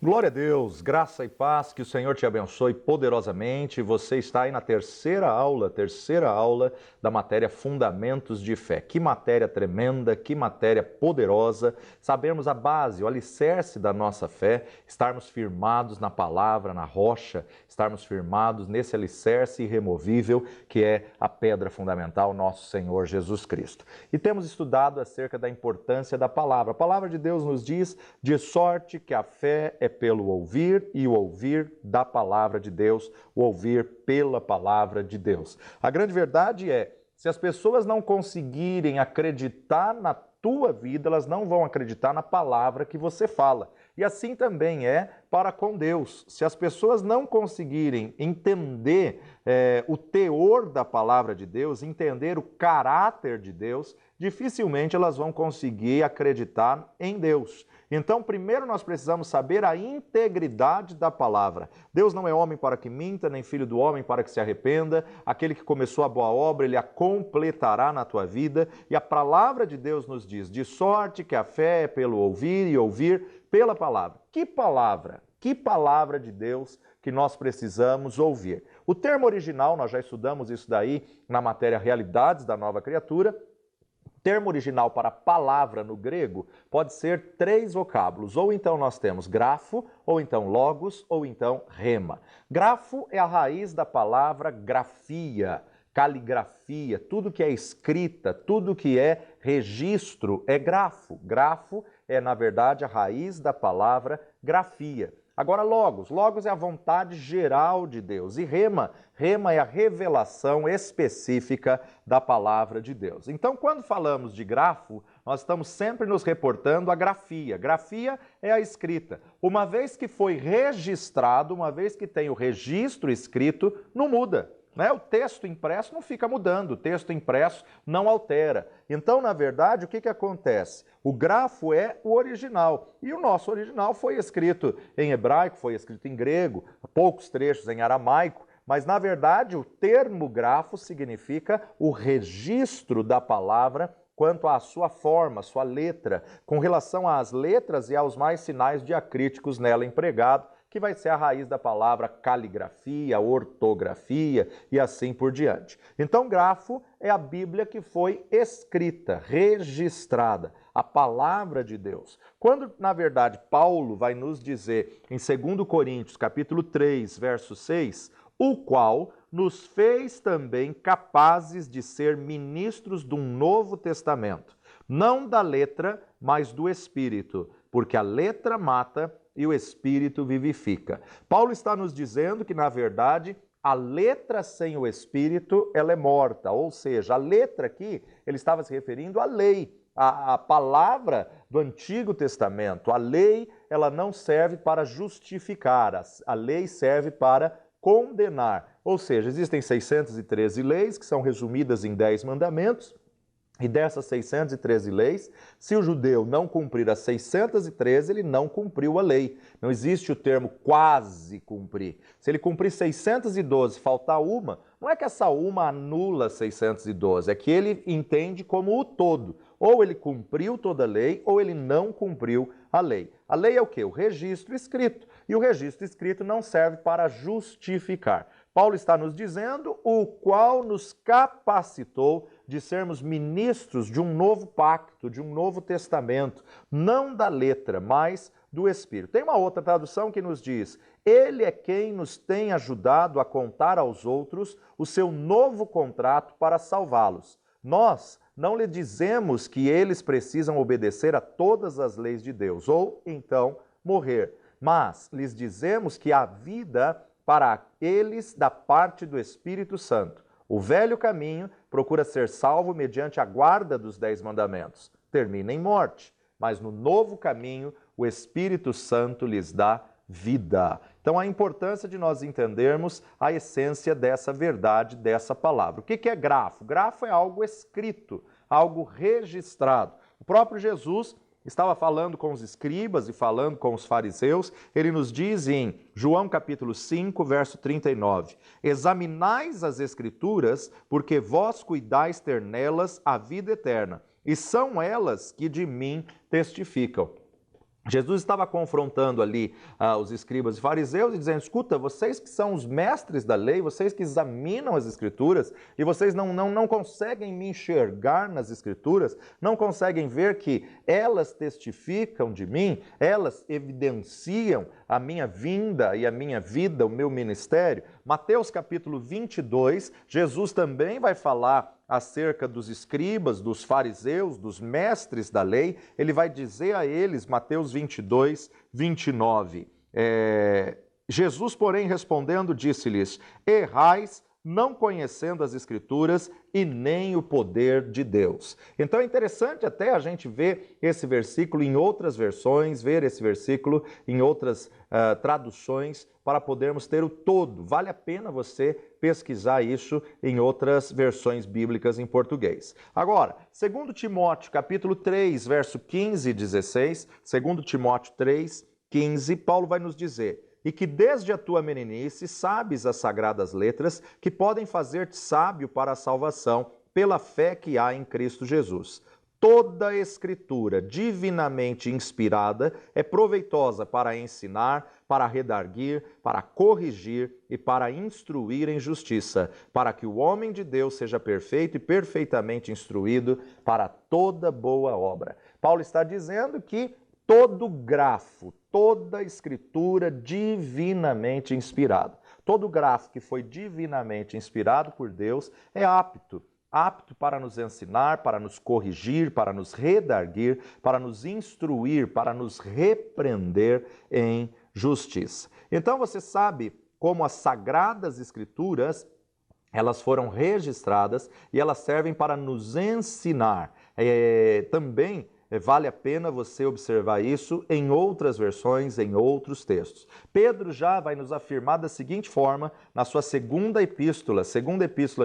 Glória a Deus, graça e paz, que o Senhor te abençoe poderosamente. Você está aí na terceira aula da matéria Fundamentos de Fé. Que matéria tremenda, que matéria poderosa. Sabermos a base, o alicerce da nossa fé, estarmos firmados na palavra, na rocha, estarmos firmados nesse alicerce irremovível que é a pedra fundamental, nosso Senhor Jesus Cristo. E temos estudado acerca da importância da palavra. A palavra de Deus nos diz, de sorte que a fé é pelo ouvir e o ouvir da palavra de Deus, o ouvir pela palavra de Deus. A grande verdade é, se as pessoas não conseguirem acreditar na tua vida, elas não vão acreditar na palavra que você fala. E assim também é para com Deus. Se as pessoas não conseguirem entender o teor da palavra de Deus, entender o caráter de Deus, dificilmente elas vão conseguir acreditar em Deus. Então, primeiro nós precisamos saber a integridade da palavra. Deus não é homem para que minta, nem filho do homem para que se arrependa. Aquele que começou a boa obra, ele a completará na tua vida. E a palavra de Deus nos diz, de sorte que a fé é pelo ouvir e ouvir pela palavra. Que palavra? Que palavra de Deus que nós precisamos ouvir? O termo original, nós já estudamos isso daí na matéria Realidades da Nova Criatura. O termo original para palavra no grego pode ser 3 vocábulos. Ou então nós temos grafo, ou então logos, ou então rema. Grafo é a raiz da palavra grafia, caligrafia, tudo que é escrita, tudo que é registro é grafo. Grafo é, na verdade, a raiz da palavra grafia. Agora, logos é a vontade geral de Deus. E rema é a revelação específica da palavra de Deus. Então, quando falamos de grafo, nós estamos sempre nos reportando a grafia. Grafia é a escrita. Uma vez que foi registrado, uma vez que tem o registro escrito, não muda. O texto impresso não fica mudando, o texto impresso não altera. Então, na verdade, o que acontece? O grafo é o original, e o nosso original foi escrito em hebraico, foi escrito em grego, poucos trechos em aramaico, mas, na verdade, o termo grafo significa o registro da palavra quanto à sua forma, sua letra, com relação às letras e aos mais sinais diacríticos nela empregado, que vai ser a raiz da palavra caligrafia, ortografia e assim por diante. Então, grafo é a Bíblia que foi escrita, registrada, a palavra de Deus. Quando, na verdade, Paulo vai nos dizer em 2 Coríntios, capítulo 3, verso 6, o qual nos fez também capazes de ser ministros de um novo testamento, não da letra, mas do Espírito, porque a letra mata e o Espírito vivifica. Paulo está nos dizendo que, na verdade, a letra sem o Espírito, ela é morta. Ou seja, a letra aqui, ele estava se referindo à lei, a palavra do Antigo Testamento. A lei, ela não serve para justificar, a lei serve para condenar. Ou seja, existem 613 leis que são resumidas em 10 mandamentos. E dessas 613 leis, se o judeu não cumprir as 613, ele não cumpriu a lei. Não existe o termo quase cumprir. Se ele cumprir 612 e faltar uma, não é que essa uma anula 612, é que ele entende como o todo. Ou ele cumpriu toda a lei, ou ele não cumpriu a lei. A lei é o quê? O registro escrito. E o registro escrito não serve para justificar. Paulo está nos dizendo o qual nos capacitou de sermos ministros de um novo pacto, de um novo testamento, não da letra, mas do Espírito. Tem uma outra tradução que nos diz, ele é quem nos tem ajudado a contar aos outros o seu novo contrato para salvá-los. Nós não lhe dizemos que eles precisam obedecer a todas as leis de Deus, ou então morrer, mas lhes dizemos que a vida para eles da parte do Espírito Santo. O velho caminho procura ser salvo mediante a guarda dos 10 mandamentos. Termina em morte, mas no novo caminho o Espírito Santo lhes dá vida. Então, a importância de nós entendermos a essência dessa verdade, dessa palavra. O que é grafo? Grafo é algo escrito, algo registrado. O próprio Jesus estava falando com os escribas e falando com os fariseus, ele nos diz em João capítulo 5, verso 39, examinais as Escrituras, porque vós cuidais ter nelas a vida eterna, e são elas que de mim testificam. Jesus estava confrontando ali os escribas e fariseus e dizendo, escuta, vocês que são os mestres da lei, vocês que examinam as escrituras e vocês não conseguem me enxergar nas escrituras, não conseguem ver que elas testificam de mim, elas evidenciam a minha vinda e a minha vida, o meu ministério. Mateus capítulo 22, Jesus também vai falar acerca dos escribas, dos fariseus, dos mestres da lei. Ele vai dizer a eles, Mateus 22, 29, Jesus, porém, respondendo, disse-lhes, errais, não conhecendo as Escrituras e nem o poder de Deus. Então é interessante até a gente ver esse versículo em outras versões, ver esse versículo em outras traduções, para podermos ter o todo. Vale a pena você pesquisar isso em outras versões bíblicas em português. Agora, 2 Timóteo capítulo 3, verso 15 e 16, 2 Timóteo 3, 15, Paulo vai nos dizer, e que desde a tua meninice sabes as sagradas letras que podem fazer-te sábio para a salvação pela fé que há em Cristo Jesus. Toda a Escritura divinamente inspirada é proveitosa para ensinar, para redarguir, para corrigir e para instruir em justiça, para que o homem de Deus seja perfeito e perfeitamente instruído para toda boa obra. Paulo está dizendo que todo grafo, toda escritura divinamente inspirada, todo grafo que foi divinamente inspirado por Deus é apto para nos ensinar, para nos corrigir, para nos redarguir, para nos instruir, para nos repreender em justiça. Então você sabe como as Sagradas Escrituras, elas foram registradas e elas servem para nos ensinar. Também vale a pena você observar isso em outras versões, em outros textos. Pedro já vai nos afirmar da seguinte forma, na sua segunda epístola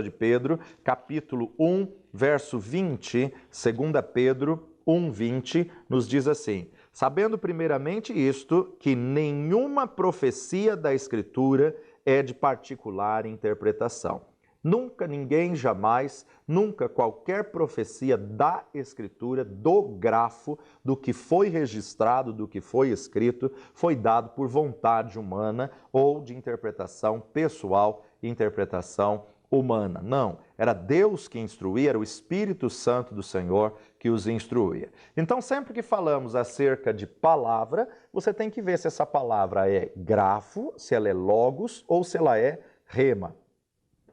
de Pedro, capítulo 1, verso 20, 2 Pedro 1, 20, nos diz assim, sabendo primeiramente isto, que nenhuma profecia da Escritura é de particular interpretação. Nunca, ninguém, jamais, nunca qualquer profecia da Escritura, do grafo, do que foi registrado, do que foi escrito, foi dado por vontade humana ou de interpretação pessoal, interpretação humana. Não, era Deus que instruía, era o Espírito Santo do Senhor que os instruía. Então, sempre que falamos acerca de palavra, você tem que ver se essa palavra é grafo, se ela é logos ou se ela é rema.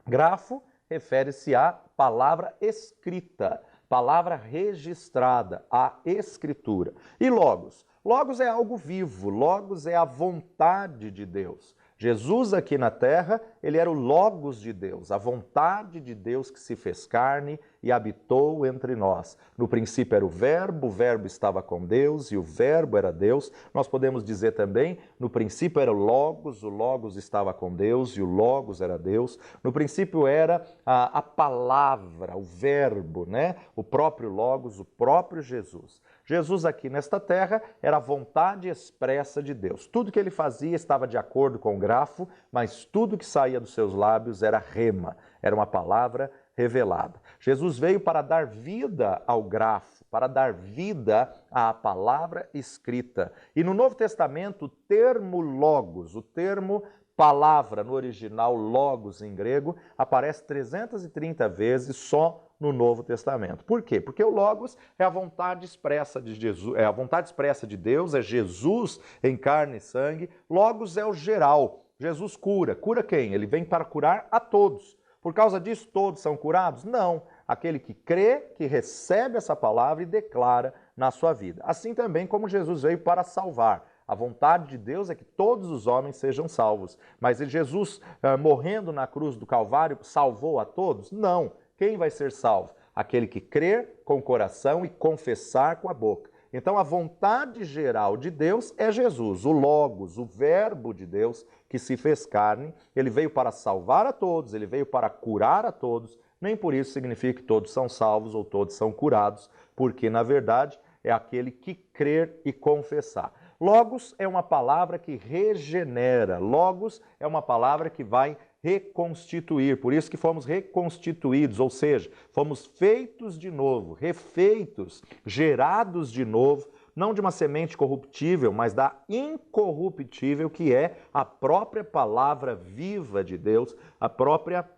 Grafo refere-se à palavra escrita, palavra registrada, a escritura. E logos? Logos é algo vivo, logos é a vontade de Deus. Jesus aqui na terra, ele era o Logos de Deus, a vontade de Deus que se fez carne e habitou entre nós. No princípio era o Verbo estava com Deus e o Verbo era Deus. Nós podemos dizer também, no princípio era o Logos estava com Deus e o Logos era Deus. No princípio era a palavra, o Verbo, né? O próprio Logos, o próprio Jesus. Jesus aqui nesta terra era a vontade expressa de Deus. Tudo que ele fazia estava de acordo com o grafo, mas tudo que saía dos seus lábios era rema, era uma palavra revelada. Jesus veio para dar vida ao grafo, para dar vida à palavra escrita. E no Novo Testamento, o termo logos, o termo palavra no original, logos em grego, aparece 330 vezes só no Novo Testamento. Por quê? Porque o logos é a vontade expressa de Jesus, é a vontade expressa de Deus, é Jesus em carne e sangue. Logos é o geral. Jesus cura. Cura quem? Ele vem para curar a todos. Por causa disso, todos são curados? Não. Aquele que crê, que recebe essa palavra e declara na sua vida. Assim também como Jesus veio para salvar. A vontade de Deus é que todos os homens sejam salvos. Mas Jesus, morrendo na cruz do Calvário, salvou a todos? Não. Quem vai ser salvo? Aquele que crer com o coração e confessar com a boca. Então, a vontade geral de Deus é Jesus, o Logos, o Verbo de Deus que se fez carne. Ele veio para salvar a todos, ele veio para curar a todos. Nem por isso significa que todos são salvos ou todos são curados, porque, na verdade, é aquele que crer e confessar. Logos é uma palavra que regenera. Logos é uma palavra que vai reconstituir. Por isso que fomos reconstituídos, ou seja, fomos feitos de novo, refeitos, gerados de novo não de uma semente corruptível, mas da incorruptível, que é a própria palavra viva de Deus, a própria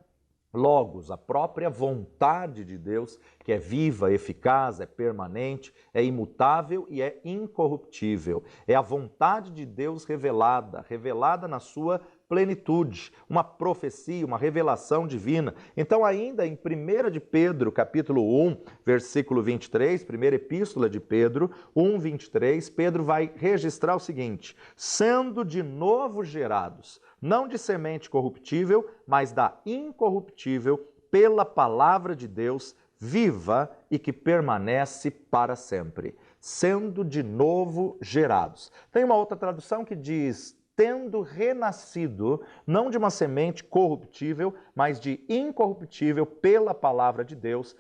Logos, a própria vontade de Deus, que é viva, eficaz, é permanente, é imutável e é incorruptível. É a vontade de Deus revelada, revelada na sua plenitude, uma profecia, uma revelação divina. Então, ainda em 1 de Pedro, capítulo 1, versículo 23, primeira epístola de Pedro, 1, 23, Pedro vai registrar o seguinte: sendo de novo gerados, não de semente corruptível, mas da incorruptível, pela palavra de Deus, viva e que permanece para sempre. Sendo de novo gerados. Tem uma outra tradução que diz: tendo renascido, não de uma semente corruptível, mas de incorruptível pela palavra de Deus,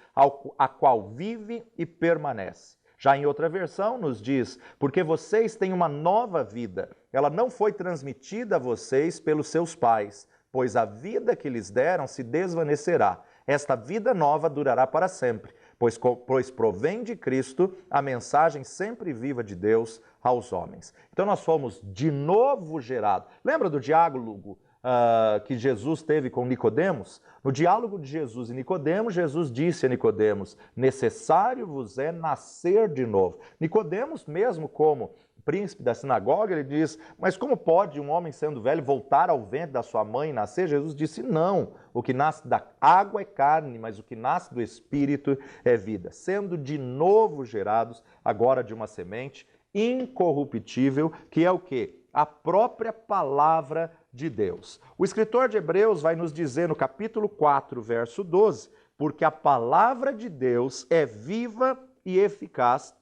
a qual vive e permanece. Já em outra versão nos diz: porque vocês têm uma nova vida, ela não foi transmitida a vocês pelos seus pais, pois a vida que lhes deram se desvanecerá. Esta vida nova durará para sempre, pois provém de Cristo a mensagem sempre viva de Deus aos homens. Então nós fomos de novo gerados. Lembra do diálogo que Jesus teve com Nicodemos? No diálogo de Jesus e Nicodemos, Jesus disse a Nicodemos: necessário vos é nascer de novo. Nicodemos, mesmo como príncipe da sinagoga, ele diz: mas como pode um homem sendo velho voltar ao ventre da sua mãe e nascer? Jesus disse: não, o que nasce da água é carne, mas o que nasce do Espírito é vida. Sendo de novo gerados, agora de uma semente incorruptível, que é o quê? A própria palavra de Deus. O escritor de Hebreus vai nos dizer no capítulo 4, verso 12, porque a palavra de Deus é viva e eficaz,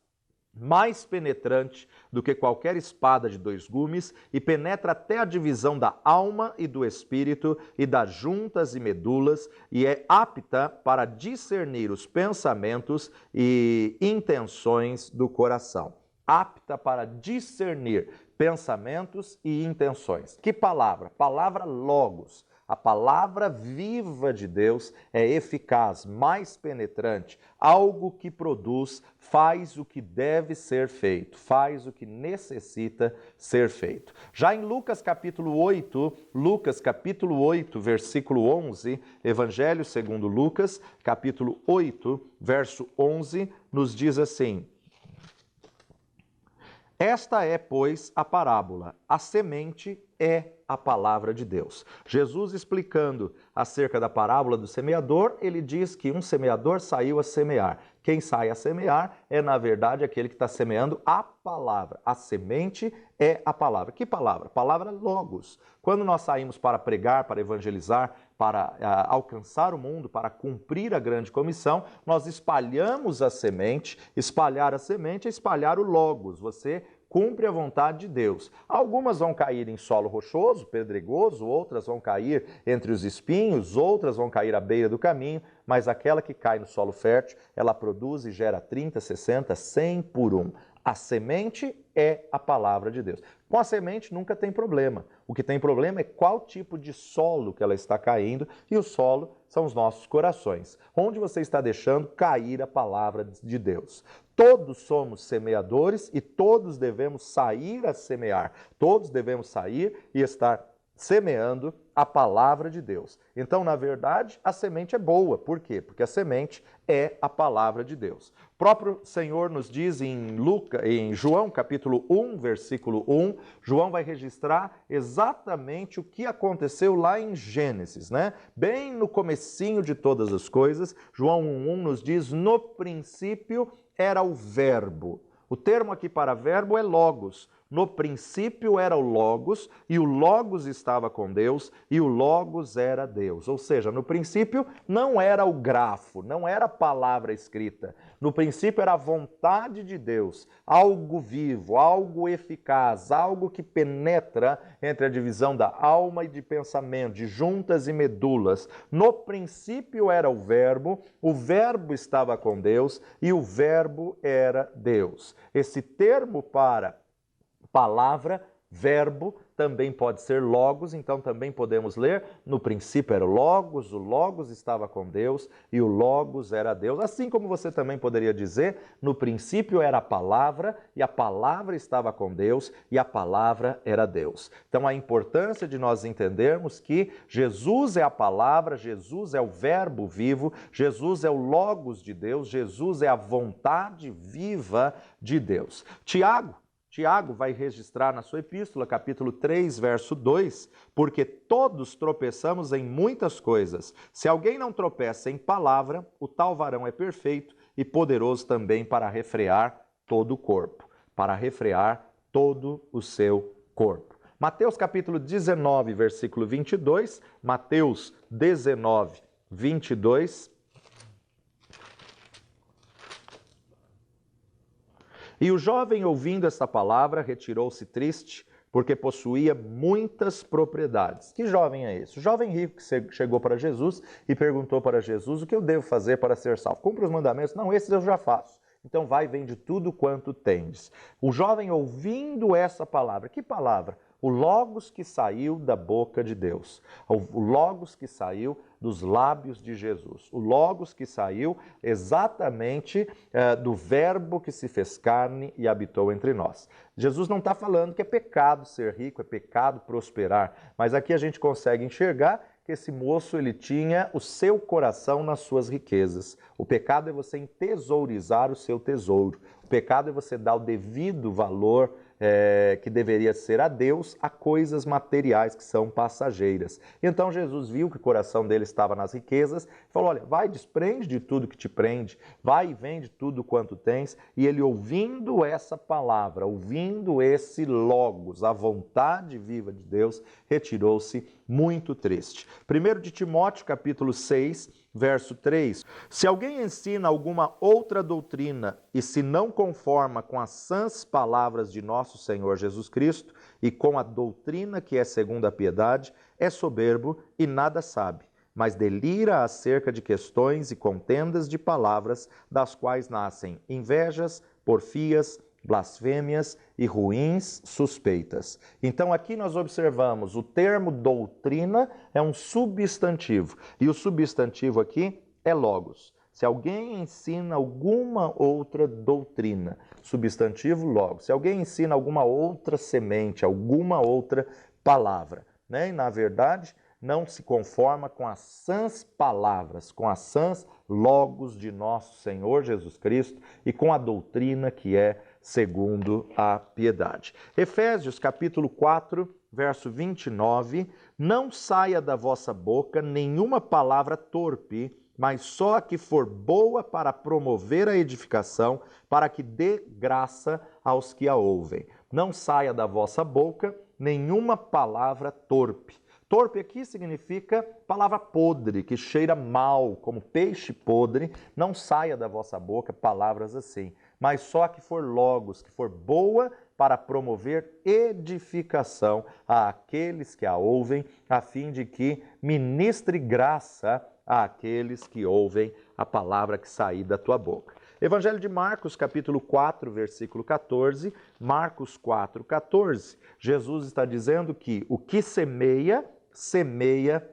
mais penetrante do que qualquer espada de dois gumes, e penetra até a divisão da alma e do espírito e das juntas e medulas, e é apta para discernir os pensamentos e intenções do coração. Apta para discernir pensamentos e intenções. Que palavra? Palavra logos. A palavra viva de Deus é eficaz, mais penetrante, algo que produz, faz o que deve ser feito, faz o que necessita ser feito. Já em Lucas capítulo 8, versículo 11, Evangelho segundo Lucas, capítulo 8, verso 11, nos diz assim: esta é, pois, a parábola. A semente é a palavra de Deus. Jesus, explicando acerca da parábola do semeador, ele diz que um semeador saiu a semear. Quem sai a semear é, na verdade, aquele que está semeando a palavra. A semente é a palavra. Que palavra? Palavra logos. Quando nós saímos para pregar, para evangelizar, para alcançar o mundo, para cumprir a grande comissão, nós espalhamos a semente. Espalhar a semente é espalhar o logos. Você cumpre a vontade de Deus. Algumas vão cair em solo rochoso, pedregoso, outras vão cair entre os espinhos, outras vão cair à beira do caminho, mas aquela que cai no solo fértil, ela produz e gera 30, 60, 100 por um. A semente é a palavra de Deus. Com a semente nunca tem problema. O que tem problema é qual tipo de solo que ela está caindo, e o solo são os nossos corações, onde você está deixando cair a palavra de Deus. Todos somos semeadores e todos devemos sair a semear. Todos devemos sair e estar semeando a palavra de Deus. Então, na verdade, a semente é boa. Por quê? Porque a semente é a palavra de Deus. O próprio Senhor nos diz em João capítulo 1, versículo 1, João vai registrar exatamente o que aconteceu lá em Gênesis, né? Bem no comecinho de todas as coisas, João 1,1 nos diz: no princípio era o verbo. O termo aqui para verbo é logos. No princípio era o Logos, e o Logos estava com Deus, e o Logos era Deus. Ou seja, no princípio não era o grafo, não era a palavra escrita. No princípio era a vontade de Deus, algo vivo, algo eficaz, algo que penetra entre a divisão da alma e de pensamento, de juntas e medulas. No princípio era o Verbo estava com Deus, e o Verbo era Deus. Esse termo para palavra, verbo, também pode ser logos, então também podemos ler, no princípio era o Logos estava com Deus e o Logos era Deus. Assim como você também poderia dizer, no princípio era a palavra e a palavra estava com Deus e a palavra era Deus. Então a importância de nós entendermos que Jesus é a palavra, Jesus é o verbo vivo, Jesus é o Logos de Deus, Jesus é a vontade viva de Deus. Tiago vai registrar na sua epístola, capítulo 3, verso 2, porque todos tropeçamos em muitas coisas. Se alguém não tropeça em palavra, o tal varão é perfeito e poderoso também para refrear todo o corpo, para refrear todo o seu corpo. Mateus capítulo 19, versículo 22, Mateus 19, 22. E o jovem, ouvindo esta palavra, retirou-se triste, porque possuía muitas propriedades. Que jovem é esse? O jovem rico que chegou para Jesus e perguntou para Jesus: o que eu devo fazer para ser salvo? Cumpre os mandamentos? Não, esses eu já faço. Então vai e vende tudo quanto tendes. O jovem, ouvindo essa palavra, que palavra? O Logos que saiu da boca de Deus, o Logos que saiu dos lábios de Jesus, o Logos que saiu exatamente do verbo que se fez carne e habitou entre nós. Jesus não está falando que é pecado ser rico, é pecado prosperar, mas aqui a gente consegue enxergar que esse moço ele tinha o seu coração nas suas riquezas. O pecado é você entesourizar o seu tesouro. O pecado é você dar o devido valor que deveria ser a Deus, a coisas materiais que são passageiras. Então Jesus viu que o coração dele estava nas riquezas e falou: olha, vai, desprende de tudo que te prende, vai e vende tudo quanto tens. E ele, ouvindo essa palavra, ouvindo esse Logos, a vontade viva de Deus, retirou-se muito triste. 1 de Timóteo, capítulo 6, verso 3. Se alguém ensina alguma outra doutrina e se não conforma com as sãs palavras de nosso Senhor Jesus Cristo e com a doutrina que é segundo a piedade, é soberbo e nada sabe, mas delira acerca de questões e contendas de palavras, das quais nascem invejas, porfias, blasfêmias e ruins suspeitas. Então aqui nós observamos o termo doutrina é um substantivo, e o substantivo aqui é logos. Se alguém ensina alguma outra doutrina, substantivo logos. Se alguém ensina alguma outra semente, alguma outra palavra, né? E na verdade não se conforma com as sãs palavras, com as sãs logos de nosso Senhor Jesus Cristo e com a doutrina que é segundo a piedade. Efésios capítulo 4, verso 29, não saia da vossa boca nenhuma palavra torpe, mas só a que for boa para promover a edificação, para que dê graça aos que a ouvem. Não saia da vossa boca nenhuma palavra torpe. Torpe aqui significa palavra podre, que cheira mal, como peixe podre. Não saia da vossa boca palavras assim, mas só que for logos, que for boa para promover edificação àqueles que a ouvem, a fim de que ministre graça àqueles que ouvem a palavra que sair da tua boca. Evangelho de Marcos, capítulo 4, versículo 14, Marcos 4, 14, Jesus está dizendo que o que semeia, semeia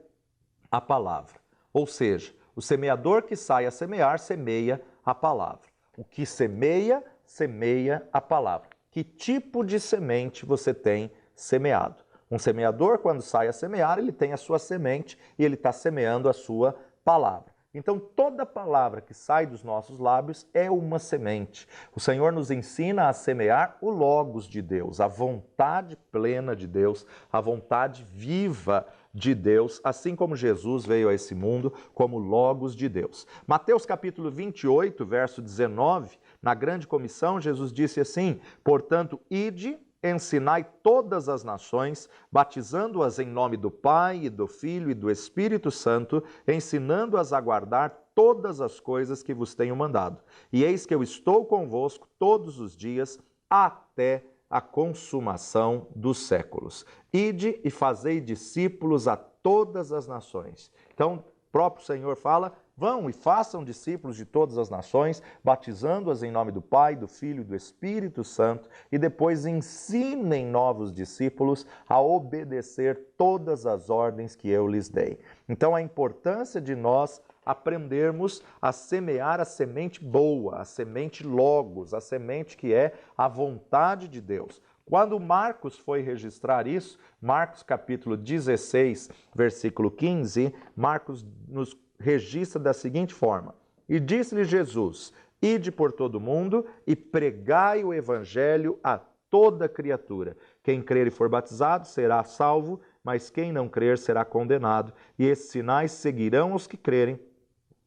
a palavra. Ou seja, o semeador que sai a semear, semeia a palavra. O que semeia, semeia a palavra. Que tipo de semente você tem semeado? Um semeador, quando sai a semear, ele tem a sua semente e ele está semeando a sua palavra. Então, toda palavra que sai dos nossos lábios é uma semente. O Senhor nos ensina a semear o Logos de Deus, a vontade plena de Deus, a vontade viva de Deus, assim como Jesus veio a esse mundo como Logos de Deus. Mateus capítulo 28, verso 19, na grande comissão, Jesus disse assim: portanto, ide, ensinai todas as nações, batizando-as em nome do Pai, e do Filho e do Espírito Santo, ensinando-as a guardar todas as coisas que vos tenho mandado. E eis que eu estou convosco todos os dias, até a consumação dos séculos. Ide e fazei discípulos a todas as nações. Então, o próprio Senhor fala: Vão e façam discípulos de todas as nações, batizando-as em nome do Pai, do Filho e do Espírito Santo, e depois ensinem novos discípulos a obedecer todas as ordens que eu lhes dei. Então, a importância de nós aprendermos a semear a semente boa, a semente logos, a semente que é a vontade de Deus. Quando Marcos foi registrar isso, Marcos capítulo 16, versículo 15, Marcos nos registra da seguinte forma: E disse-lhe Jesus: Ide por todo o mundo e pregai o evangelho a toda criatura. Quem crer e for batizado será salvo, mas quem não crer será condenado. E esses sinais seguirão os que crerem.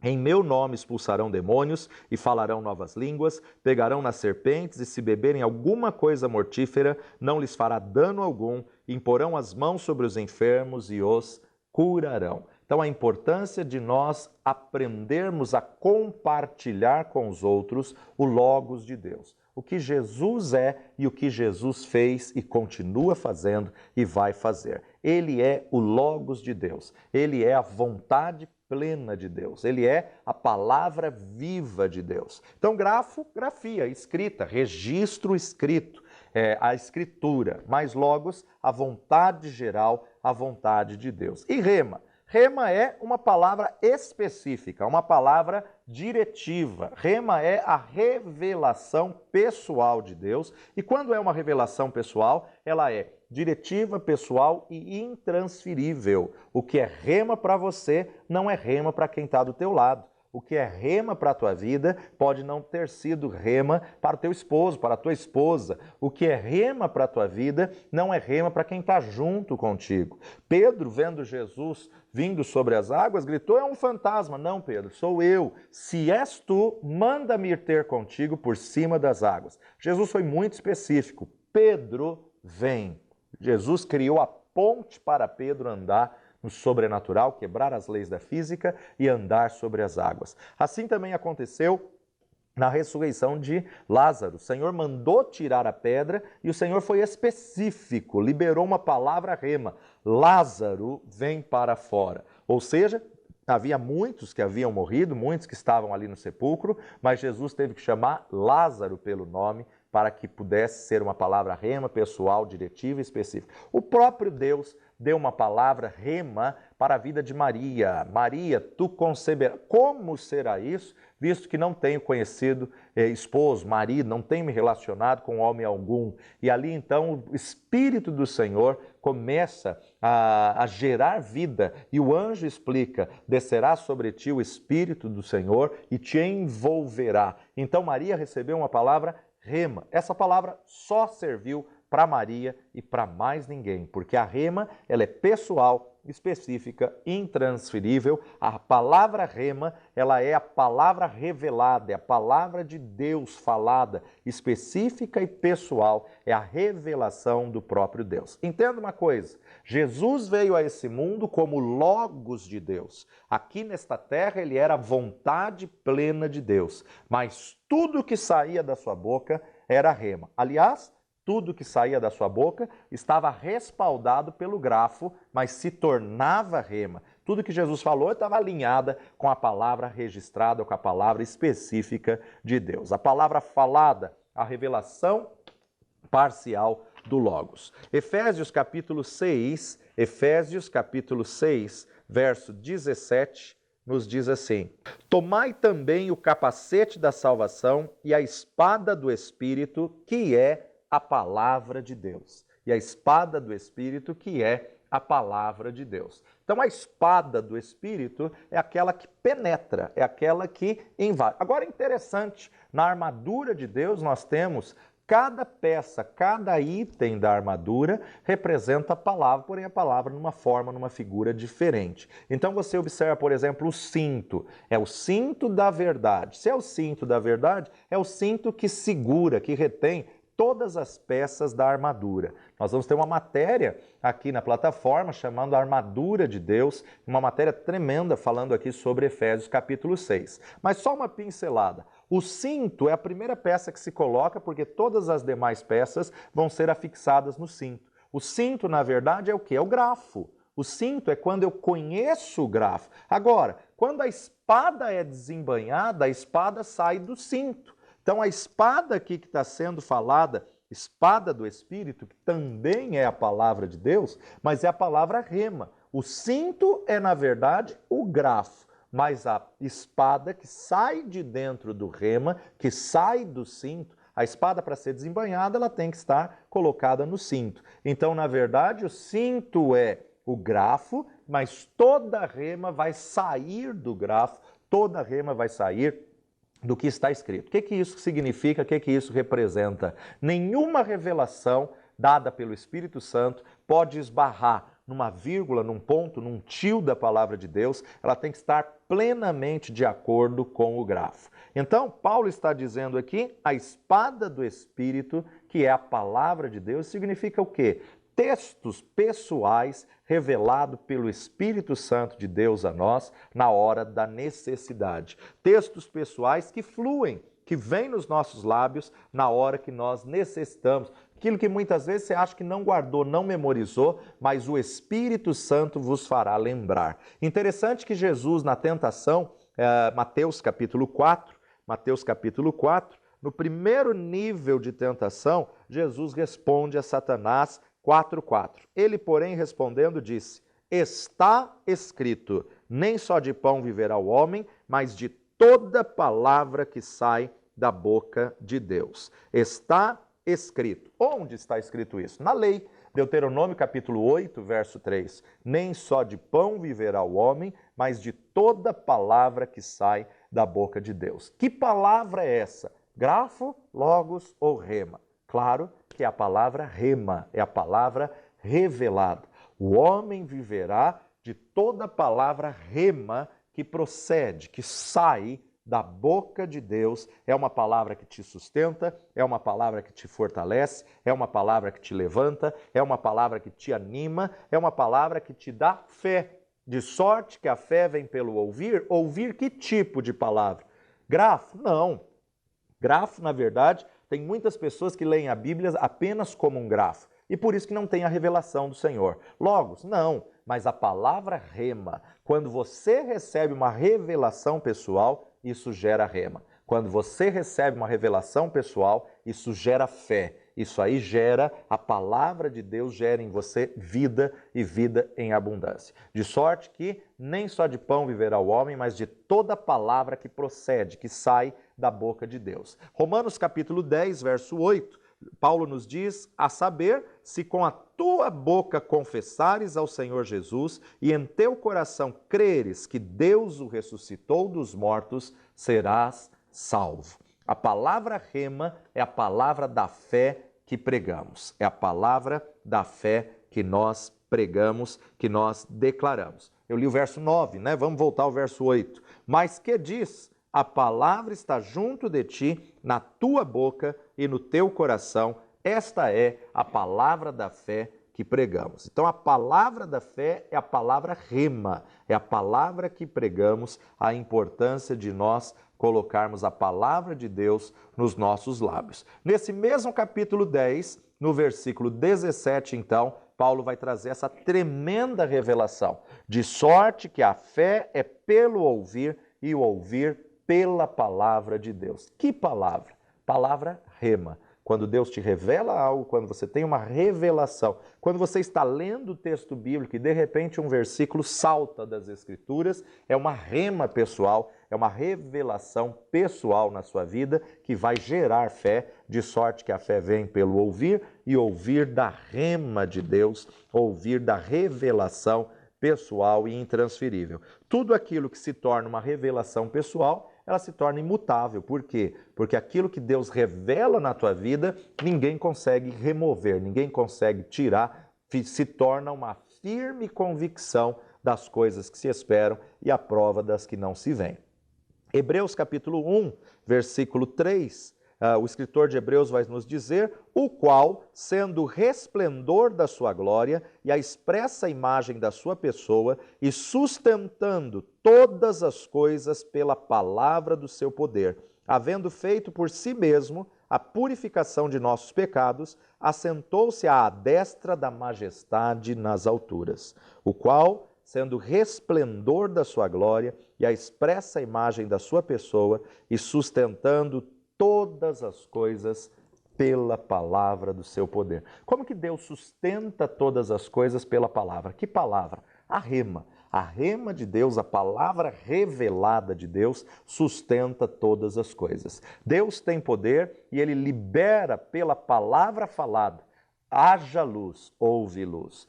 Em meu nome expulsarão demônios e falarão novas línguas, pegarão nas serpentes e se beberem alguma coisa mortífera, não lhes fará dano algum, imporão as mãos sobre os enfermos e os curarão. Então, a importância de nós aprendermos a compartilhar com os outros o Logos de Deus. O que Jesus é e o que Jesus fez e continua fazendo e vai fazer. Ele é o Logos de Deus. Ele é a vontade plena de Deus. Ele é a palavra viva de Deus. Então, grafo, grafia, escrita, registro escrito, a escritura, mais logos, a vontade geral, a vontade de Deus. E rema. Rema é uma palavra específica, uma palavra diretiva. Rema é a revelação pessoal de Deus. E quando é uma revelação pessoal, ela é diretiva, pessoal e intransferível. O que é rema para você não é rema para quem está do teu lado. O que é rema para a tua vida pode não ter sido rema para o teu esposo, para a tua esposa. O que é rema para a tua vida não é rema para quem está junto contigo. Pedro, vendo Jesus vindo sobre as águas, gritou: é um fantasma. Não, Pedro, sou eu. Se és tu, manda-me ir ter contigo por cima das águas. Jesus foi muito específico. Pedro, vem. Jesus criou a ponte para Pedro andar no sobrenatural, quebrar as leis da física e andar sobre as águas. Assim também aconteceu na ressurreição de Lázaro. O Senhor mandou tirar a pedra e o Senhor foi específico, liberou uma palavra rema: Lázaro, vem para fora. Ou seja, havia muitos que haviam morrido, muitos que estavam ali no sepulcro, mas Jesus teve que chamar Lázaro pelo nome para que pudesse ser uma palavra rema, pessoal, diretiva e específica. O próprio Deus deu uma palavra rema para a vida de Maria. Maria, tu conceberás. Como será isso, visto que não tenho conhecido esposo, marido, não tenho me relacionado com homem algum? E ali então o Espírito do Senhor começa a gerar vida e o anjo explica: descerá sobre ti o Espírito do Senhor e te envolverá. Então Maria recebeu uma palavra rema. Essa palavra só serviu para Maria e para mais ninguém, porque a rema, ela é pessoal, específica, intransferível. A palavra rema, ela é a palavra revelada, é a palavra de Deus falada, específica e pessoal, é a revelação do próprio Deus. Entenda uma coisa: Jesus veio a esse mundo como Logos de Deus. Aqui nesta terra ele era a vontade plena de Deus, mas tudo que saía da sua boca era rema. Aliás, tudo que saía da sua boca estava respaldado pelo grafo, mas se tornava rema. Tudo que Jesus falou estava alinhada com a palavra registrada, com a palavra específica de Deus. A palavra falada, a revelação parcial do Logos. Efésios capítulo 6, verso 17, nos diz assim: tomai também o capacete da salvação e a espada do Espírito, que é a palavra de Deus. E a espada do Espírito, que é a palavra de Deus. Então, a espada do Espírito é aquela que penetra, é aquela que invade. Agora, interessante, na armadura de Deus nós temos cada peça, cada item da armadura representa a palavra, porém a palavra numa forma, numa figura diferente. Então você observa, por exemplo, o cinto. É o cinto da verdade. Se é o cinto da verdade, é o cinto que segura, que retém todas as peças da armadura. Nós vamos ter uma matéria aqui na plataforma chamando a Armadura de Deus, uma matéria tremenda falando aqui sobre Efésios capítulo 6. Mas só uma pincelada. O cinto é a primeira peça que se coloca porque todas as demais peças vão ser afixadas no cinto. O cinto, na verdade, é o quê? É o grafo. O cinto é quando eu conheço o grafo. Agora, quando a espada é desembainhada, a espada sai do cinto. Então, a espada aqui que está sendo falada, espada do Espírito, que também é a palavra de Deus, mas é a palavra rema. O cinto é, na verdade, o grafo, mas a espada que sai de dentro do rema, que sai do cinto, a espada, para ser desembainhada, ela tem que estar colocada no cinto. Então, na verdade, o cinto é o grafo, mas toda a rema vai sair do grafo, toda a rema vai sair do que está escrito. O que isso significa? O que isso representa? Nenhuma revelação dada pelo Espírito Santo pode esbarrar numa vírgula, num ponto, num tio da palavra de Deus. Ela tem que estar plenamente de acordo com o grafo. Então, Paulo está dizendo aqui, a espada do Espírito, que é a palavra de Deus, significa o quê? Textos pessoais revelados pelo Espírito Santo de Deus a nós na hora da necessidade. Textos pessoais que fluem, que vêm nos nossos lábios na hora que nós necessitamos. Aquilo que muitas vezes você acha que não guardou, não memorizou, mas o Espírito Santo vos fará lembrar. Interessante que Jesus, na tentação, Mateus capítulo 4, no primeiro nível de tentação, Jesus responde a Satanás 4:4. Ele, porém, respondendo, disse: está escrito, nem só de pão viverá o homem, mas de toda palavra que sai da boca de Deus. Está escrito. Onde está escrito isso? Na lei. Deuteronômio capítulo 8, verso 3. Nem só de pão viverá o homem, mas de toda palavra que sai da boca de Deus. Que palavra é essa? Grafo, logos ou rema? Claro que é a palavra rema, é a palavra revelada. O homem viverá de toda palavra rema que procede, que sai da boca de Deus. É uma palavra que te sustenta, é uma palavra que te fortalece, é uma palavra que te levanta, é uma palavra que te anima, é uma palavra que te dá fé. De sorte que a fé vem pelo ouvir. Ouvir que tipo de palavra? Grafo? Não. Grafo, na verdade, tem muitas pessoas que leem a Bíblia apenas como um grafo e por isso que não tem a revelação do Senhor. Logos? Não, mas a palavra rema. Quando você recebe uma revelação pessoal, isso gera rema. Quando você recebe uma revelação pessoal, isso gera fé. Isso aí gera, a palavra de Deus gera em você vida e vida em abundância. De sorte que nem só de pão viverá o homem, mas de toda palavra que procede, que sai da boca de Deus. Romanos capítulo 10, verso 8, Paulo nos diz, a saber, se com a tua boca confessares ao Senhor Jesus e em teu coração creres que Deus o ressuscitou dos mortos, serás salvo. A palavra rema é a palavra da fé que pregamos. É a palavra da fé que nós pregamos, que nós declaramos. Eu li o verso 9, né? Vamos voltar ao verso 8. Mas que diz? A palavra está junto de ti, na tua boca e no teu coração. Esta é a palavra da fé que pregamos. Então, a palavra da fé é a palavra rema, é a palavra que pregamos, a importância de nós colocarmos a palavra de Deus nos nossos lábios. Nesse mesmo capítulo 10, no versículo 17, então, Paulo vai trazer essa tremenda revelação. De sorte que a fé é pelo ouvir e o ouvir pela palavra de Deus. Que palavra? Palavra rema. Quando Deus te revela algo, quando você tem uma revelação, quando você está lendo o texto bíblico e de repente um versículo salta das Escrituras, é uma rema pessoal, é uma revelação pessoal na sua vida que vai gerar fé, de sorte que a fé vem pelo ouvir e ouvir da rema de Deus, ouvir da revelação pessoal e intransferível. Tudo aquilo que se torna uma revelação pessoal, ela se torna imutável. Por quê? Porque aquilo que Deus revela na tua vida, ninguém consegue remover, ninguém consegue tirar, se torna uma firme convicção das coisas que se esperam e a prova das que não se veem. Hebreus capítulo 1, versículo 3, o escritor de Hebreus vai nos dizer, o qual, sendo o resplendor da sua glória e a expressa imagem da sua pessoa, e sustentando todas as coisas pela palavra do seu poder, havendo feito por si mesmo a purificação de nossos pecados, assentou-se à destra da majestade nas alturas, o qual, sendo resplendor da sua glória e a expressa imagem da sua pessoa, e sustentando todas as coisas pela palavra do seu poder. Como que Deus sustenta todas as coisas pela palavra? Que palavra? A rema. A rema de Deus, a palavra revelada de Deus, sustenta todas as coisas. Deus tem poder e Ele libera pela palavra falada. Haja luz, houve luz.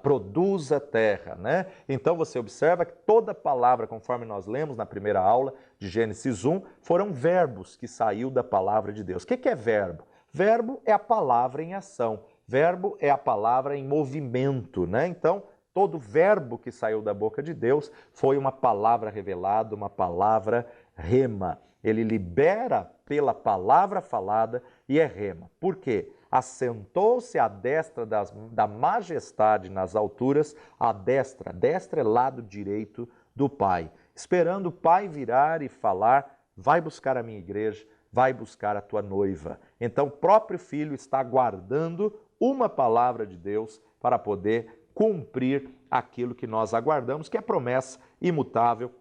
Produz a terra, né? Então você observa que toda palavra, conforme nós lemos na primeira aula de Gênesis 1, foram verbos que saiu da palavra de Deus. O que é verbo? Verbo é a palavra em ação. Verbo é a palavra em movimento, né? Então, todo verbo que saiu da boca de Deus foi uma palavra revelada, uma palavra rema. Ele libera pela palavra falada e é rema. Por quê? Assentou-se à destra da majestade nas alturas, a destra é lado direito do Pai, esperando o Pai virar e falar, vai buscar a minha igreja, vai buscar a tua noiva. Então o próprio Filho está aguardando uma palavra de Deus para poder cumprir aquilo que nós aguardamos, que é promessa imutável,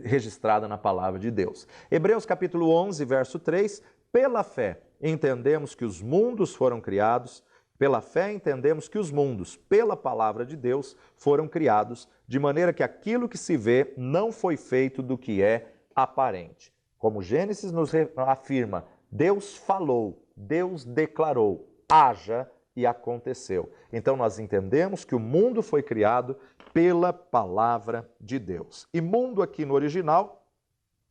registrada na palavra de Deus. Hebreus capítulo 11, verso 3, pela fé entendemos que os mundos foram criados, pela fé entendemos que os mundos, pela palavra de Deus, foram criados, de maneira que aquilo que se vê não foi feito do que é aparente. Como Gênesis nos afirma, Deus falou, Deus declarou, haja e aconteceu. Então nós entendemos que o mundo foi criado pela palavra de Deus. E mundo aqui no original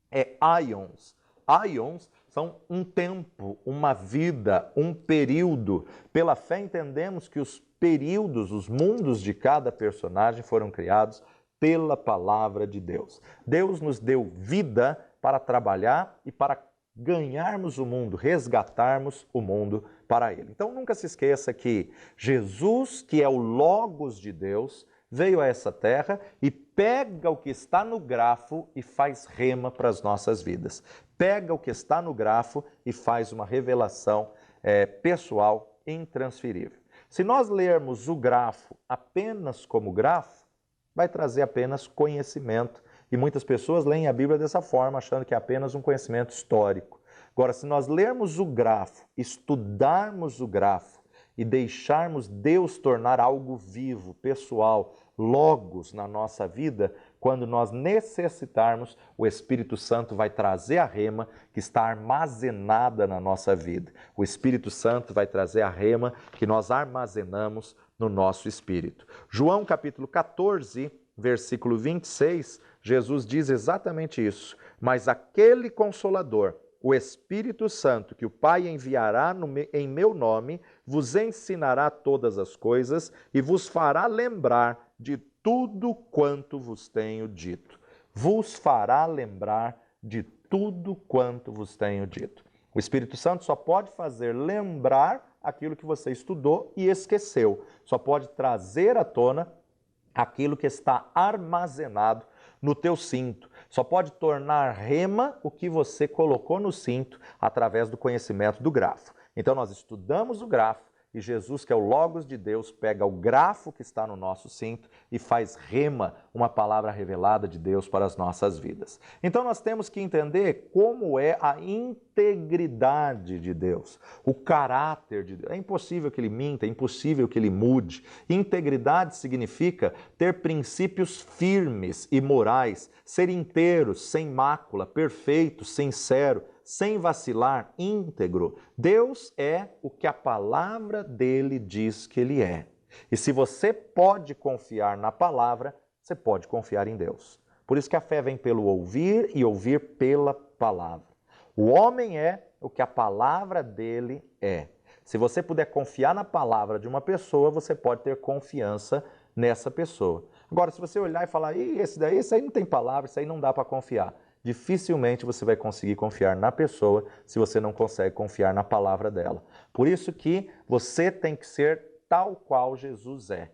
é aions. Aions são um tempo, uma vida, um período. Pela fé entendemos que os períodos, os mundos de cada personagem foram criados pela palavra de Deus. Deus nos deu vida para trabalhar e para ganharmos o mundo, resgatarmos o mundo para Ele. Então nunca se esqueça que Jesus, que é o Logos de Deus, veio a essa terra e pega o que está no grafo e faz rema para as nossas vidas. Pega o que está no grafo e faz uma revelação pessoal intransferível. Se nós lermos o grafo apenas como grafo, vai trazer apenas conhecimento. E muitas pessoas leem a Bíblia dessa forma, achando que é apenas um conhecimento histórico. Agora, se nós lermos o grafo, estudarmos o grafo e deixarmos Deus tornar algo vivo, pessoal, logos na nossa vida, quando nós necessitarmos, o Espírito Santo vai trazer a rema que está armazenada na nossa vida. O Espírito Santo vai trazer a rema que nós armazenamos no nosso espírito. João capítulo 14, versículo 26, Jesus diz exatamente isso. Mas aquele Consolador, o Espírito Santo, que o Pai enviará em meu nome, vos ensinará todas as coisas e vos fará lembrar de tudo quanto vos tenho dito. Vos fará lembrar de tudo quanto vos tenho dito. O Espírito Santo só pode fazer lembrar aquilo que você estudou e esqueceu. Só pode trazer à tona aquilo que está armazenado no teu cinto. Só pode tornar rema o que você colocou no cinto através do conhecimento do grafo. Então nós estudamos o grafo e Jesus, que é o Logos de Deus, pega o grafo que está no nosso cinto e faz rema, uma palavra revelada de Deus para as nossas vidas. Então nós temos que entender como é a integridade de Deus, o caráter de Deus. É impossível que ele minta, é impossível que ele mude. Integridade significa ter princípios firmes e morais, ser inteiro, sem mácula, perfeito, sincero, sem vacilar, íntegro. Deus é o que a palavra dele diz que ele é. E se você pode confiar na palavra, você pode confiar em Deus. Por isso que a fé vem pelo ouvir e ouvir pela palavra. O homem é o que a palavra dele é. Se você puder confiar na palavra de uma pessoa, você pode ter confiança nessa pessoa. Agora, se você olhar e falar, esse aí não tem palavra, isso aí não dá para confiar. Dificilmente você vai conseguir confiar na pessoa se você não consegue confiar na palavra dela. Por isso que você tem que ser tal qual Jesus é.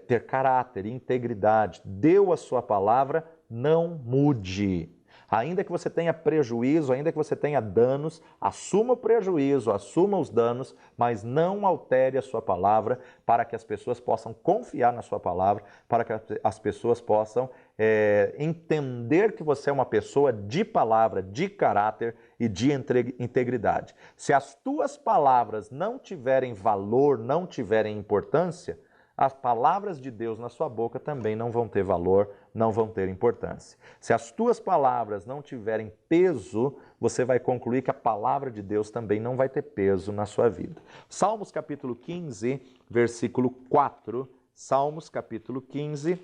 Ter caráter, integridade. Deu a sua palavra, não mude. Ainda que você tenha prejuízo, ainda que você tenha danos, assuma o prejuízo, assuma os danos, mas não altere a sua palavra para que as pessoas possam confiar na sua palavra, para que as pessoas possam entender que você é uma pessoa de palavra, de caráter e de integridade. Se as tuas palavras não tiverem valor, não tiverem importância, as palavras de Deus na sua boca também não vão ter valor, não vão ter importância. Se as tuas palavras não tiverem peso, você vai concluir que a palavra de Deus também não vai ter peso na sua vida. Salmos capítulo 15, versículo 4. Salmos capítulo 15,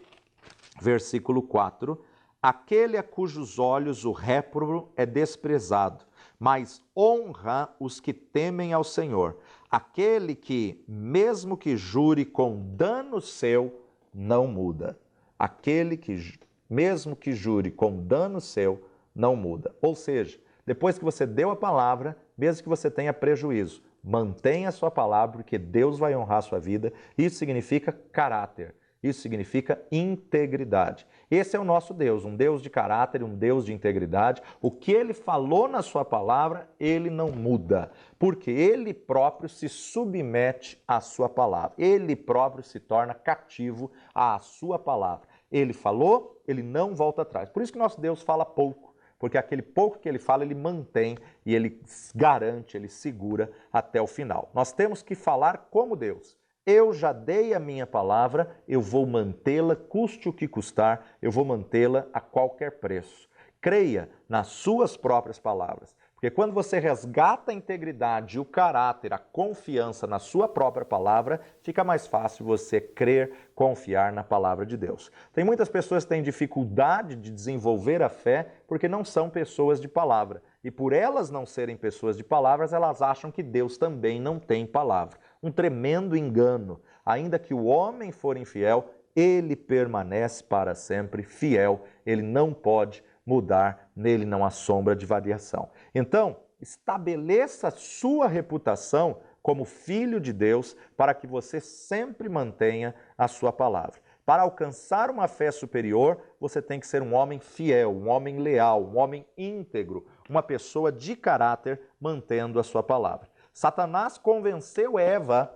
versículo 4. Aquele a cujos olhos o réprobo é desprezado, mas honra os que temem ao Senhor. Aquele que, mesmo que jure com dano seu, não muda. Aquele que, mesmo que jure com dano seu, não muda. Ou seja, depois que você deu a palavra, mesmo que você tenha prejuízo, mantenha a sua palavra, porque Deus vai honrar a sua vida. Isso significa caráter. Isso significa integridade. Esse é o nosso Deus, um Deus de caráter, um Deus de integridade. O que Ele falou na sua palavra, Ele não muda, porque Ele próprio se submete à sua palavra. Ele próprio se torna cativo à sua palavra. Ele falou, Ele não volta atrás. Por isso que nosso Deus fala pouco, porque aquele pouco que Ele fala, Ele mantém e Ele garante, Ele segura até o final. Nós temos que falar como Deus. Eu já dei a minha palavra, eu vou mantê-la, custe o que custar, eu vou mantê-la a qualquer preço. Creia nas suas próprias palavras, porque quando você resgata a integridade, o caráter, a confiança na sua própria palavra, fica mais fácil você crer, confiar na palavra de Deus. Tem muitas pessoas que têm dificuldade de desenvolver a fé porque não são pessoas de palavra. E por elas não serem pessoas de palavras, elas acham que Deus também não tem palavra. Um tremendo engano. Ainda que o homem for infiel, ele permanece para sempre fiel. Ele não pode mudar, nele não há sombra de variação. Então, estabeleça a sua reputação como filho de Deus para que você sempre mantenha a sua palavra. Para alcançar uma fé superior, você tem que ser um homem fiel, um homem leal, um homem íntegro, uma pessoa de caráter mantendo a sua palavra. Satanás convenceu Eva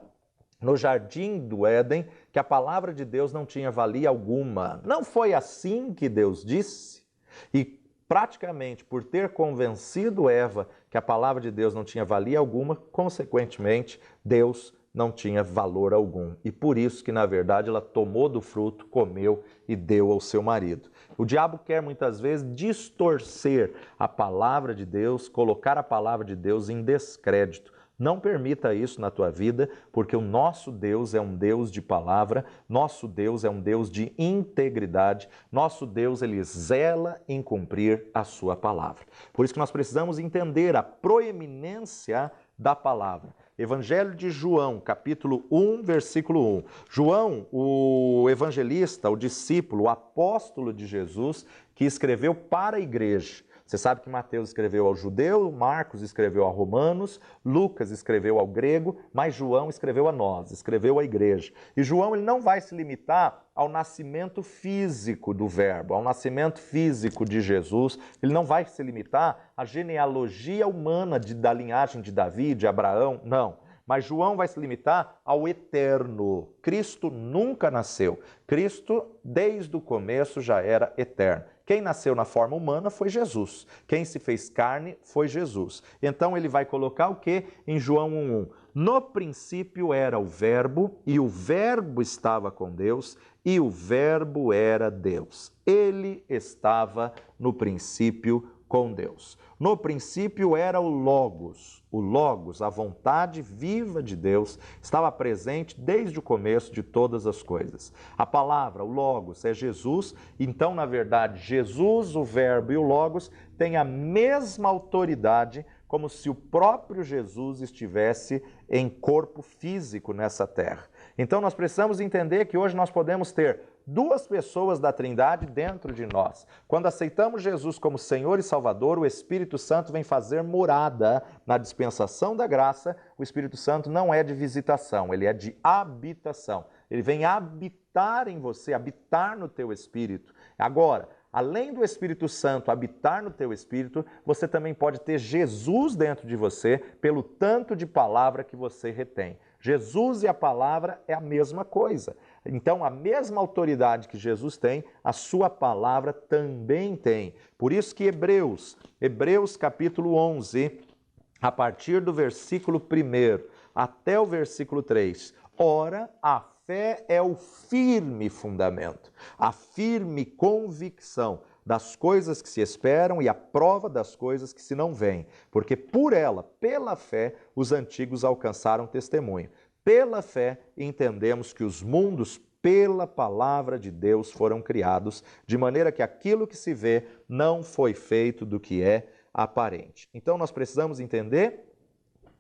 no jardim do Éden que a palavra de Deus não tinha valia alguma. Não foi assim que Deus disse? E praticamente por ter convencido Eva que a palavra de Deus não tinha valia alguma, consequentemente, Deus não tinha valor algum. E por isso que, na verdade, ela tomou do fruto, comeu e deu ao seu marido. O diabo quer muitas vezes distorcer a palavra de Deus, colocar a palavra de Deus em descrédito. Não permita isso na tua vida, porque o nosso Deus é um Deus de palavra, nosso Deus é um Deus de integridade, nosso Deus, ele zela em cumprir a sua palavra. Por isso que nós precisamos entender a proeminência da palavra. Evangelho de João, capítulo 1, versículo 1. João, o evangelista, o discípulo, o apóstolo de Jesus, que escreveu para a igreja. Você sabe que Mateus escreveu ao judeu, Marcos escreveu a romanos, Lucas escreveu ao grego, mas João escreveu a nós, escreveu à igreja. E João ele não vai se limitar ao nascimento físico do verbo, ao nascimento físico de Jesus, ele não vai se limitar à genealogia humana da linhagem de Davi, de Abraão, não. Mas João vai se limitar ao eterno. Cristo nunca nasceu. Cristo, desde o começo, já era eterno. Quem nasceu na forma humana foi Jesus. Quem se fez carne foi Jesus. Então ele vai colocar o que em João 1:1? No princípio era o Verbo, e o Verbo estava com Deus, e o Verbo era Deus. Ele estava no princípio com Deus. No princípio era o Logos, a vontade viva de Deus, estava presente desde o começo de todas as coisas. A palavra, o Logos, é Jesus, então, na verdade, Jesus, o Verbo e o Logos têm a mesma autoridade, como se o próprio Jesus estivesse em corpo físico nessa terra. Então, nós precisamos entender que hoje nós podemos ter duas pessoas da Trindade dentro de nós. Quando aceitamos Jesus como Senhor e Salvador, o Espírito Santo vem fazer morada na dispensação da graça. O Espírito Santo não é de visitação, ele é de habitação. Ele vem habitar em você, habitar no teu espírito. Agora, além do Espírito Santo habitar no teu espírito, você também pode ter Jesus dentro de você pelo tanto de palavra que você retém. Jesus e a palavra é a mesma coisa. Então, a mesma autoridade que Jesus tem, a sua palavra também tem. Por isso que Hebreus capítulo 11, a partir do versículo 1 até o versículo 3, ora, a fé é o firme fundamento, a firme convicção das coisas que se esperam e a prova das coisas que se não veem, porque por ela, pela fé, os antigos alcançaram testemunho. Pela fé, entendemos que os mundos, pela palavra de Deus, foram criados, de maneira que aquilo que se vê não foi feito do que é aparente. Então, nós precisamos entender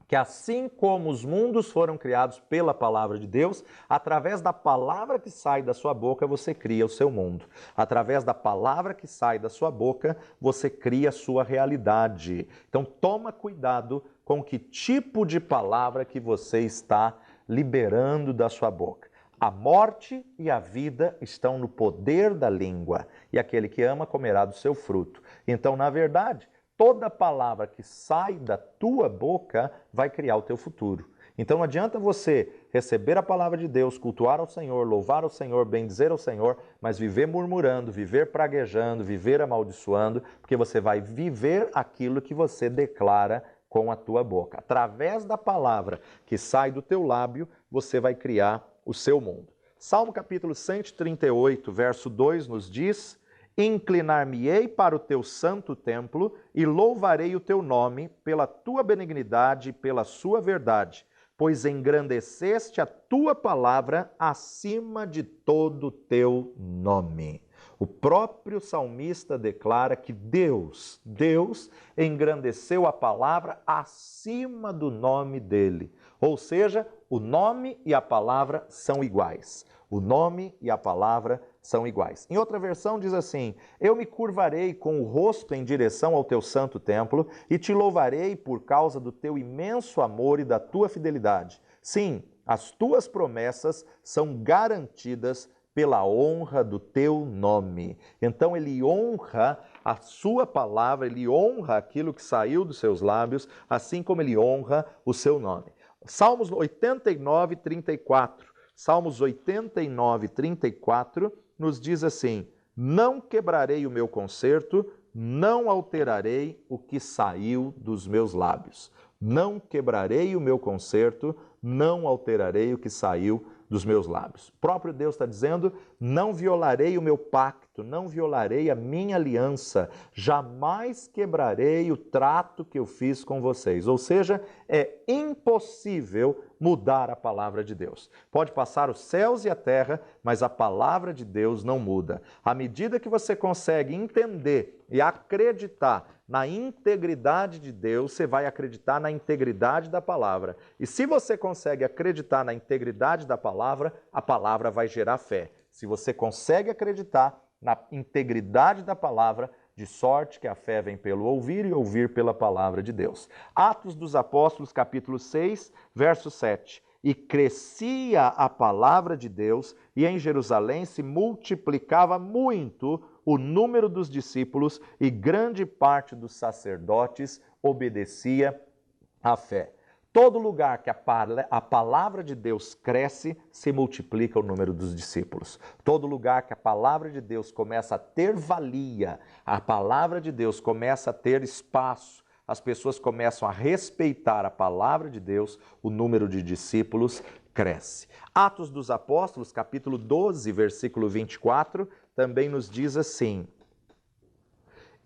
que assim como os mundos foram criados pela palavra de Deus, através da palavra que sai da sua boca, você cria o seu mundo. Através da palavra que sai da sua boca, você cria a sua realidade. Então, toma cuidado com que tipo de palavra que você está liberando da sua boca. A morte e a vida estão no poder da língua, e aquele que ama comerá do seu fruto. Então, na verdade, toda palavra que sai da tua boca vai criar o teu futuro. Então não adianta você receber a palavra de Deus, cultuar ao Senhor, louvar ao Senhor, bendizer ao Senhor, mas viver murmurando, viver praguejando, viver amaldiçoando, porque você vai viver aquilo que você declara com a tua boca. Através da palavra que sai do teu lábio, você vai criar o seu mundo. Salmo capítulo 138, verso 2 nos diz: inclinar-me-ei para o teu santo templo e louvarei o teu nome pela tua benignidade e pela sua verdade, pois engrandeceste a tua palavra acima de todo o teu nome. O próprio salmista declara que Deus engrandeceu a palavra acima do nome dele. Ou seja, o nome e a palavra são iguais. O nome e a palavra são iguais. Em outra versão diz assim: eu me curvarei com o rosto em direção ao teu santo templo e te louvarei por causa do teu imenso amor e da tua fidelidade. Sim, as tuas promessas são garantidas pela honra do teu nome. Então ele honra a sua palavra, ele honra aquilo que saiu dos seus lábios, assim como ele honra o seu nome. Salmos 89, 34. Salmos 89, 34 nos diz assim: não quebrarei o meu concerto, não alterarei o que saiu dos meus lábios. Não quebrarei o meu concerto, não alterarei o que saiu dos meus lábios. O próprio Deus está dizendo: não violarei o meu pacto, não violarei a minha aliança, jamais quebrarei o trato que eu fiz com vocês. Ou seja, é impossível mudar a palavra de Deus. Pode passar os céus e a terra, mas a palavra de Deus não muda. À medida que você consegue entender e acreditar na integridade de Deus, você vai acreditar na integridade da palavra. E se você consegue acreditar na integridade da palavra, a palavra vai gerar fé. Se você consegue acreditar na integridade da palavra, de sorte que a fé vem pelo ouvir e ouvir pela palavra de Deus. Atos dos Apóstolos, capítulo 6, verso 7. E crescia a palavra de Deus, e em Jerusalém se multiplicava muito o número dos discípulos, e grande parte dos sacerdotes obedecia à fé. Todo lugar que a palavra de Deus cresce, se multiplica o número dos discípulos. Todo lugar que a palavra de Deus começa a ter valia, a palavra de Deus começa a ter espaço, as pessoas começam a respeitar a palavra de Deus, o número de discípulos cresce. Atos dos Apóstolos, capítulo 12, versículo 24, também nos diz assim: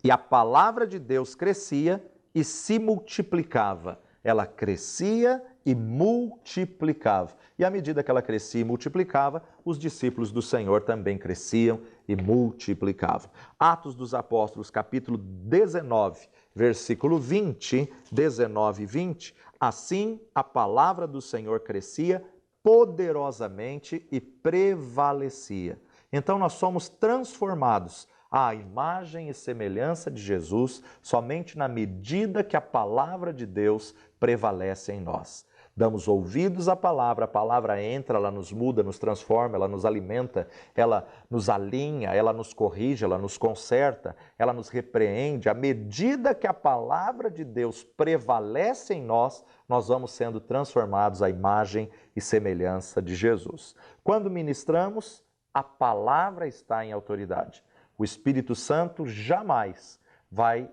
e a palavra de Deus crescia e se multiplicava. Ela crescia e multiplicava. E à medida que ela crescia e multiplicava, os discípulos do Senhor também cresciam e multiplicavam. Atos dos Apóstolos, capítulo 19, versículo 20, 19 e 20. Assim, a palavra do Senhor crescia poderosamente e prevalecia. Então, nós somos transformados à imagem e semelhança de Jesus somente na medida que a palavra de Deus prevalece em nós. damos ouvidos à palavra, a palavra entra, ela nos muda, nos transforma, ela nos alimenta, ela nos alinha, ela nos corrige, ela nos conserta, ela nos repreende. À medida que a palavra de Deus prevalece em nós, nós vamos sendo transformados à imagem e semelhança de Jesus. Quando ministramos, a palavra está em autoridade. O Espírito Santo jamais vai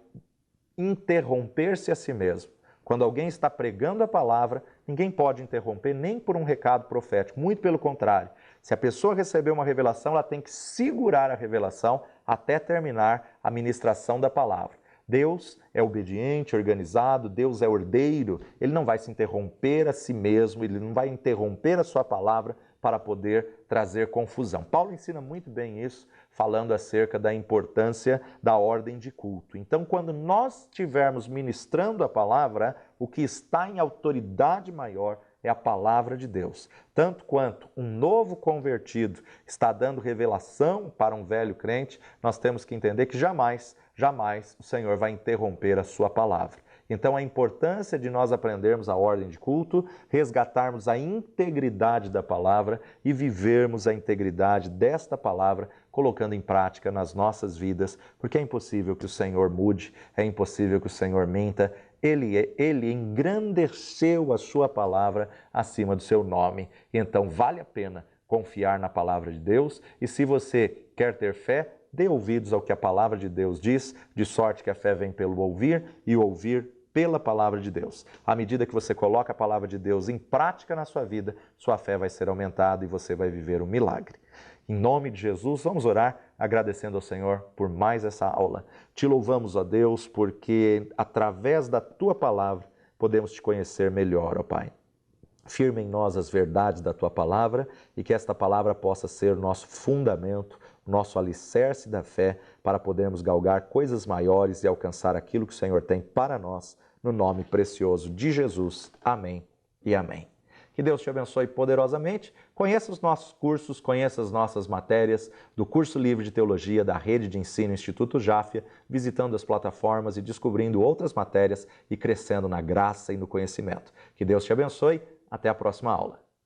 interromper-se a si mesmo. Quando alguém está pregando a palavra, ninguém pode interromper nem por um recado profético. Muito pelo contrário. Se a pessoa receber uma revelação, ela tem que segurar a revelação até terminar a ministração da palavra. Deus é obediente, organizado, Deus é ordeiro, Ele não vai se interromper a si mesmo, Ele não vai interromper a sua palavra para poder trazer confusão. Paulo ensina muito bem isso, falando acerca da importância da ordem de culto. Então, quando nós estivermos ministrando a palavra, o que está em autoridade maior é a palavra de Deus. Tanto quanto um novo convertido está dando revelação para um velho crente, nós temos que entender que jamais o Senhor vai interromper a sua palavra. Então, a importância de nós aprendermos a ordem de culto, resgatarmos a integridade da palavra e vivermos a integridade desta palavra, colocando em prática nas nossas vidas, porque é impossível que o Senhor mude, é impossível que o Senhor minta. Ele engrandeceu a sua palavra acima do seu nome. Então, vale a pena confiar na palavra de Deus. E se você quer ter fé, dê ouvidos ao que a palavra de Deus diz, de sorte que a fé vem pelo ouvir e o ouvir pela palavra de Deus. À medida que você coloca a palavra de Deus em prática na sua vida, sua fé vai ser aumentada e você vai viver um milagre. Em nome de Jesus, vamos orar agradecendo ao Senhor por mais essa aula. Te louvamos, ó Deus, porque através da Tua palavra podemos Te conhecer melhor, ó Pai. Firma em nós as verdades da Tua palavra e que esta palavra possa ser o nosso fundamento, o nosso alicerce da fé para podermos galgar coisas maiores e alcançar aquilo que o Senhor tem para nós, no nome precioso de Jesus. Amém e amém. Que Deus te abençoe poderosamente. Conheça os nossos cursos, conheça as nossas matérias do curso livre de teologia da Rede de Ensino Instituto Jáfia, visitando as plataformas e descobrindo outras matérias e crescendo na graça e no conhecimento. Que Deus te abençoe. Até a próxima aula.